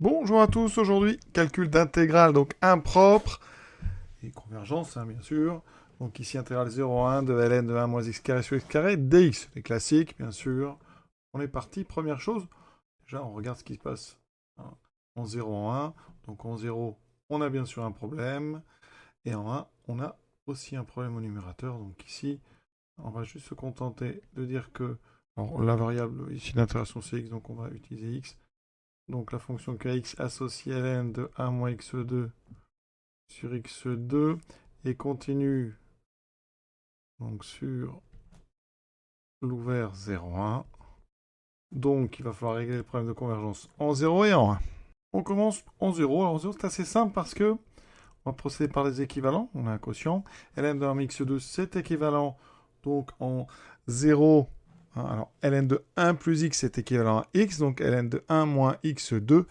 Bonjour à tous, aujourd'hui, calcul d'intégrale, donc impropre, et convergence, bien sûr. Donc ici, intégrale 0,1 de ln de 1 moins x carré sur x carré, dx, les classiques, bien sûr. On est parti, première chose, déjà on regarde ce qui se passe hein, en 0, en 1. Donc en 0, on a bien sûr un problème, et en 1, on a aussi un problème au numérateur. Donc ici, on va juste se contenter de dire que alors, la variable ici d'intégration c'est x, donc on va utiliser x. Donc la fonction kx associe ln de 1 moins x2 sur x2 et continue donc sur l'ouvert 0,1. Donc il va falloir régler le problème de convergence en 0 et en 1. On commence en 0. Alors en 0 c'est assez simple parce que on va procéder par les équivalents. On a un quotient. ln de 1 x2 c'est équivalent donc en 0. Alors ln de 1 plus x c'est équivalent à x. Donc ln de 1 moins x2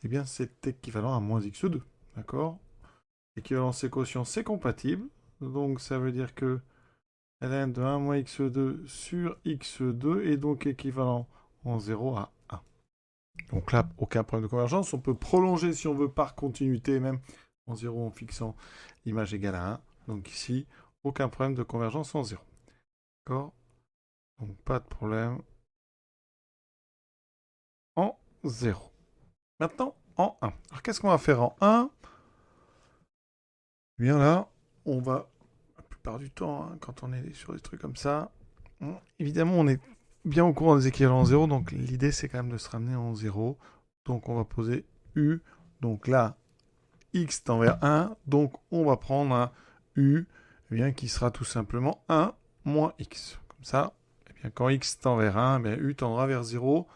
eh bien c'est équivalent à moins x2. D'accord. Équivalence et quotient, c'est compatible. Donc ça veut dire que ln de 1 moins x2 sur x2 est donc équivalent en 0 à 1. Donc là, aucun problème de convergence. On peut prolonger si on veut par continuité, même en 0 en fixant l'image égale à 1. Donc ici, aucun problème de convergence en 0. D'accord. Donc pas de problème en 0. Maintenant, en 1. Alors qu'est-ce qu'on va faire en 1? Bien là, on va la plupart du temps, hein, quand on est sur des trucs comme ça, évidemment, on est bien au courant des équivalents 0, donc l'idée, c'est quand même de se ramener en 0. Donc, on va poser U. Donc là, x tend vers 1, donc on va prendre un U eh bien, qui sera tout simplement 1 moins x. Comme ça, eh bien, quand x tend vers 1, eh bien, U tendra vers 0.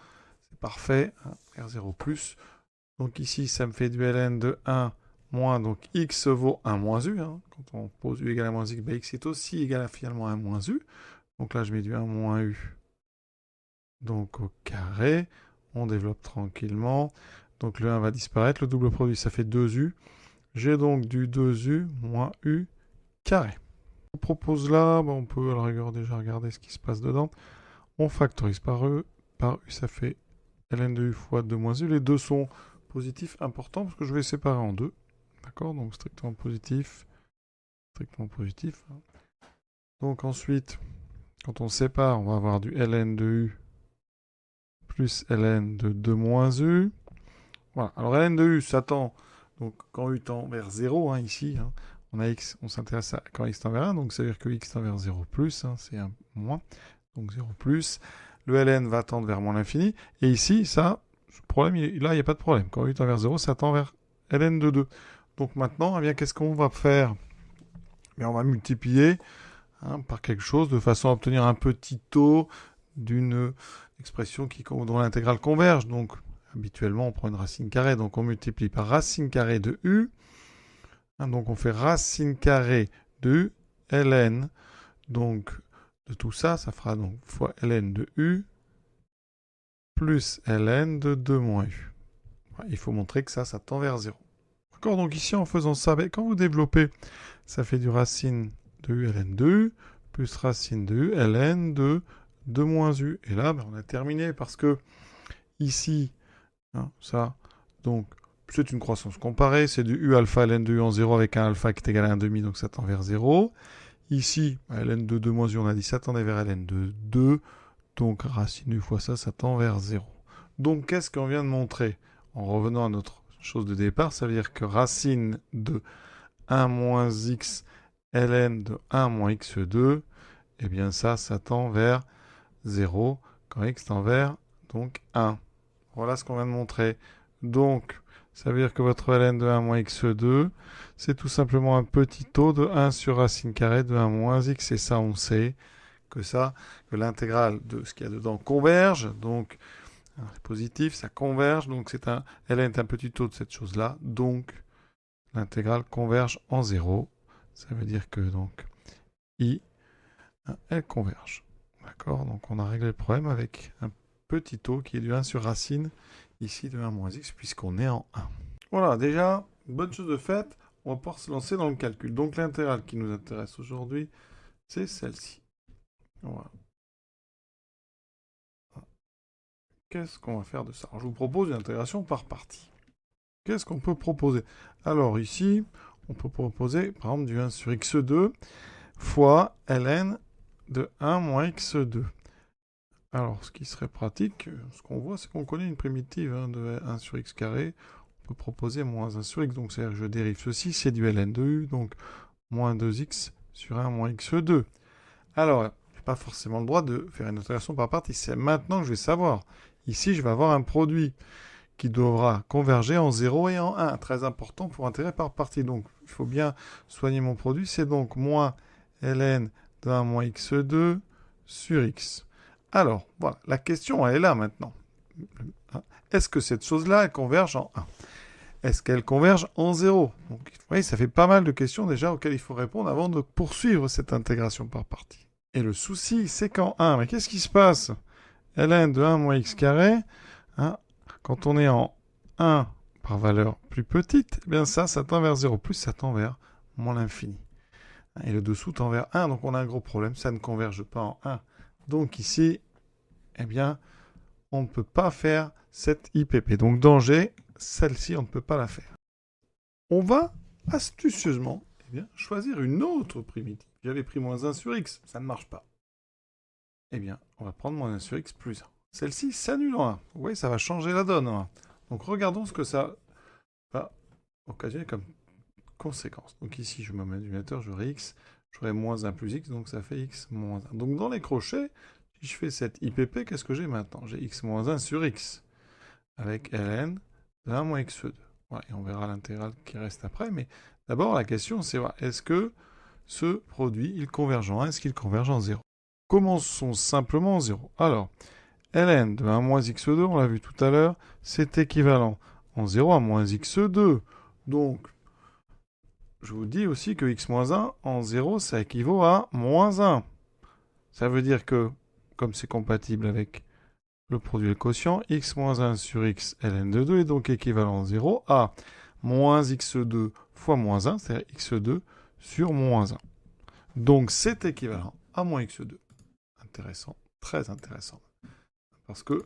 C'est parfait, hein, vers 0 plus. Donc ici, ça me fait du ln de 1 moins, donc x vaut 1 moins u. Hein. Quand on pose u égale à moins x, ben x est aussi égal à finalement 1 moins u. Donc là, je mets du 1 moins u. Donc au carré, on développe tranquillement. Donc le 1 va disparaître, le double produit, ça fait 2u. J'ai donc du 2u moins u carré. On propose là, on peut à la rigueur déjà regarder ce qui se passe dedans. On factorise par e, par u, ça fait ln de u fois 2 moins u. Les deux sont positifs, importants, parce que je vais séparer en deux. D'accord. Donc strictement positif, strictement positif. Donc ensuite, quand on sépare, on va avoir du ln de u plus ln de 2 moins u. Voilà. Alors ln de u s'attend, donc quand u tend vers 0, hein, ici, hein, on a x, on s'intéresse à quand x tend vers 1, donc ça veut dire que x tend vers 0 plus, hein, c'est un moins, donc 0 plus. Le ln va tendre vers moins l'infini, et ici, ça, ce problème, là, il n'y a pas de problème. Quand u tend vers 0, ça tend vers ln de 2. Donc maintenant, eh bien, qu'est-ce qu'on va faire? On va multiplier hein, par quelque chose de façon à obtenir un petit taux d'une expression dont l'intégrale converge. Donc habituellement on prend une racine carrée, donc on multiplie par racine carrée de u. Hein, donc on fait racine carrée de u ln. Donc de tout ça, ça fera donc fois ln de u plus ln de 2 moins u. Voilà, il faut montrer que ça tend vers 0. D'accord, donc ici en faisant ça, quand vous développez, ça fait du racine de u ln de u plus racine de u ln de 2 moins u. Et là, on a terminé parce que ici, hein, ça, donc c'est une croissance comparée, c'est du u alpha ln de u en 0 avec un alpha qui est égal à 1,5, donc ça tend vers 0. Ici, ln de 2 moins u, on a dit ça tendait vers ln de 2, donc racine u fois ça tend vers 0. Donc qu'est-ce qu'on vient de montrer? En revenant à notre chose de départ, ça veut dire que racine de 1 moins x ln de 1 moins x2, eh bien ça tend vers 0 quand x tend vers donc 1. Voilà ce qu'on vient de montrer. Donc, ça veut dire que votre ln de 1 moins x2, c'est tout simplement un petit taux de 1 sur racine carrée de 1 moins x. Et ça, on sait que l'intégrale de ce qu'il y a dedans converge. Donc, c'est positif, ça converge. Donc, ln est un petit taux de cette chose-là. Donc, l'intégrale converge en 0. Ça veut dire que donc I, elle converge. D'accord. Donc on a réglé le problème avec un petit taux qui est du 1 sur racine, ici de 1 moins x, puisqu'on est en 1. Voilà, déjà, bonne chose de faite, on va pouvoir se lancer dans le calcul. Donc l'intégrale qui nous intéresse aujourd'hui, c'est celle-ci. Voilà. Qu'est-ce qu'on va faire de ça? Alors, je vous propose une intégration par partie. qu'est-ce qu'on peut proposer? Alors ici, on peut proposer par exemple du 1 sur x2 fois ln de 1 moins x2. Alors, ce qui serait pratique, ce qu'on voit, c'est qu'on connaît une primitive de 1 sur x carré. On peut proposer moins 1 sur x, donc c'est-à-dire que je dérive ceci, c'est du ln de u, donc moins 2x sur 1 moins x2. Alors, je n'ai pas forcément le droit de faire une intégration par partie, c'est maintenant que je vais savoir. Ici, je vais avoir un produit qui devra converger en 0 et en 1, très important pour intégrer par partie. Donc, il faut bien soigner mon produit, c'est donc moins ln de 1 moins x2 sur x. Alors, voilà, la question, elle est là maintenant. Est-ce que cette chose-là, elle converge en 1? Est-ce qu'elle converge en 0? Donc, vous voyez, ça fait pas mal de questions déjà auxquelles il faut répondre avant de poursuivre cette intégration par partie. Et le souci, c'est qu'en 1, mais qu'est-ce qui se passe? ln de 1 moins x carré, quand on est en 1 par valeur plus petite, eh bien ça tend vers 0, plus ça tend vers moins l'infini. Et le dessous tend vers 1, donc on a un gros problème, ça ne converge pas en 1. Donc ici, eh bien, on ne peut pas faire cette IPP. Donc danger, celle-ci, on ne peut pas la faire. On va astucieusement choisir une autre primitive. J'avais pris moins 1 sur x, ça ne marche pas. Eh bien, on va prendre moins 1 sur x plus 1. Celle-ci s'annule en 1. Vous voyez, ça va changer la donne en 1. Donc regardons ce que ça va occasionner comme conséquence. Donc ici, je mets mon animateur, j'aurai x, j'aurai moins 1 plus x, donc ça fait x moins 1. Donc dans les crochets, si je fais cette IPP, qu'est-ce que j'ai maintenant? J'ai x moins 1 sur x, avec ln de 1 moins x2. Voilà, et on verra l'intégrale qui reste après, mais d'abord la question c'est, est-ce que ce produit, il converge en 1, est-ce qu'il converge en 0? Commençons simplement en 0. Alors, ln de 1 moins x2, on l'a vu tout à l'heure, c'est équivalent en 0 à moins x2. Donc, je vous dis aussi que x moins 1 en 0, ça équivaut à moins 1. Ça veut dire que, comme c'est compatible avec le produit et le quotient, x moins 1 sur x ln de 2 est donc équivalent en 0 à moins x2 fois moins 1, c'est-à-dire x2 sur moins 1. Donc, c'est équivalent à moins x2. Intéressant, très intéressant. Parce que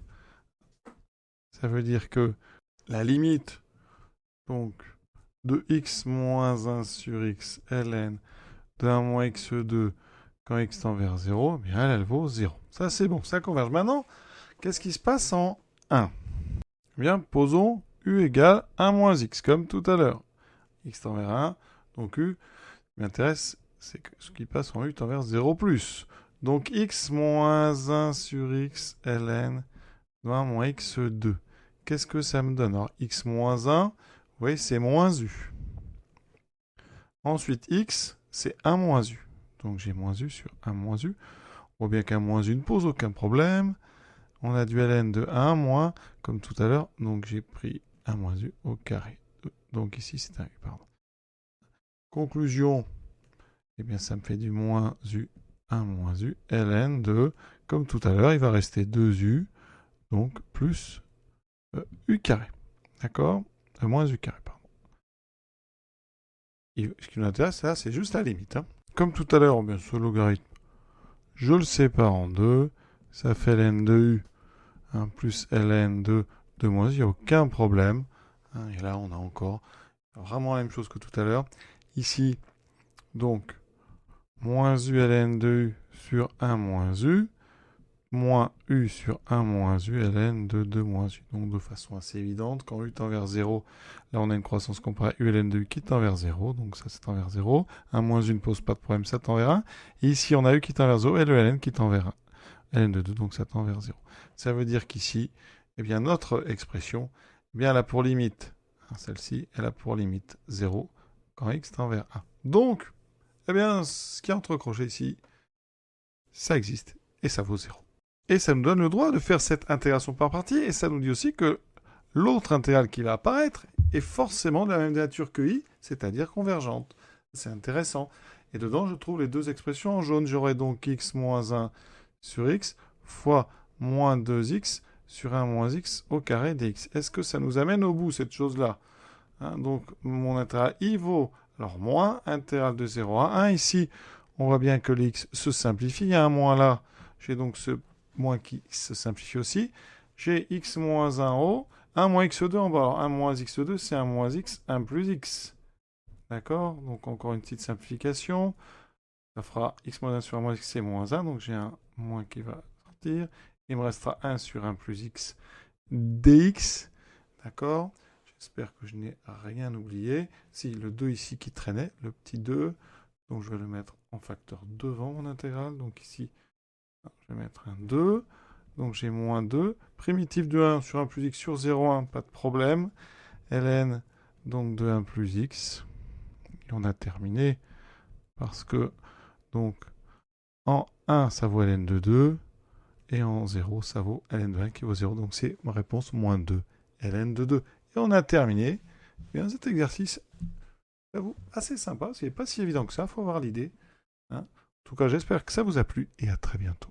ça veut dire que la limite donc, de x moins 1 sur x ln de 1 moins x2 quand x tend vers 0, eh bien elle vaut 0. Ça c'est bon, ça converge. Maintenant, qu'est-ce qui se passe en 1? Eh bien, posons u égale 1 moins x, comme tout à l'heure. X tend vers 1, donc u, ce qui m'intéresse, c'est que ce qui passe en u tend vers 0 plus. Donc x moins 1 sur x ln de 1 moins x2. Qu'est-ce que ça me donne? Alors x moins 1, vous voyez, c'est moins u. Ensuite, x, c'est 1 moins u. Donc j'ai moins u sur 1 moins u. On voit bien qu'un moins u ne pose aucun problème. On a du ln de 1 moins, comme tout à l'heure. Donc j'ai pris 1 moins u au carré. Donc ici, c'est un u, pardon. Conclusion, eh bien ça me fait du moins u, 1 moins u, ln de, comme tout à l'heure, il va rester 2u, donc plus u carré. D'accord? Moins u carré, pardon. Et ce qui nous intéresse, là, c'est juste la limite. Comme tout à l'heure, bien ce logarithme, je le sépare en deux. Ça fait ln de u plus ln de 2 moins u. Il n'y a aucun problème. Et là, on a encore vraiment la même chose que tout à l'heure. Ici, donc, moins u ln de u sur 1 moins u, moins u sur 1 moins u ln de 2 moins u. Donc de façon assez évidente, quand u tend vers 0, là on a une croissance comparée u ln de u qui tend vers 0, donc ça tend vers 0. 1 moins u ne pose pas de problème, ça tend vers 1. Et ici on a u qui tend vers 0 et le ln qui tend vers 1. ln de 2, donc ça tend vers 0. Ça veut dire qu'ici, eh bien notre expression, eh bien elle a pour limite, celle-ci, elle a pour limite 0 quand x tend vers 1. Donc, eh bien ce qui est entre crochets ici, ça existe et ça vaut 0. Et ça nous donne le droit de faire cette intégration par partie, et ça nous dit aussi que l'autre intégrale qui va apparaître est forcément de la même nature que i, c'est-à-dire convergente. C'est intéressant. Et dedans, je trouve les deux expressions en jaune. J'aurai donc x moins 1 sur x fois moins 2x sur 1 moins x au carré dx. Est-ce que ça nous amène au bout, cette chose-là? Donc, mon intégrale i vaut, alors moins, intégrale de 0 à 1. Ici, on voit bien que l'x se simplifie. Il y a un moins là. J'ai donc ce moins qui se simplifie aussi. J'ai x moins 1 en haut, 1 moins x2 en bas. Alors 1 moins x2, c'est 1 moins x, 1 plus x. D'accord? Donc encore une petite simplification. Ça fera x moins 1 sur 1 moins x, c'est moins 1. Donc j'ai un moins qui va sortir. Il me restera 1 sur 1 plus x dx. D'accord? J'espère que je n'ai rien oublié. Si, le 2 ici qui traînait, le petit 2. Donc je vais le mettre en facteur devant mon intégrale. Donc ici, je vais mettre un 2. Donc j'ai moins 2. Primitif de 1 sur 1 plus x sur 0,1, pas de problème. ln donc de 1 plus x. Et on a terminé. Parce que, donc, en 1, ça vaut ln de 2. Et en 0, ça vaut ln de 1 qui vaut 0. Donc c'est ma réponse, moins 2. ln de 2. Et on a terminé. Bien, cet exercice, j'avoue, assez sympa. C'est pas si évident que ça, il faut avoir l'idée. Hein. En tout cas, j'espère que ça vous a plu et à très bientôt.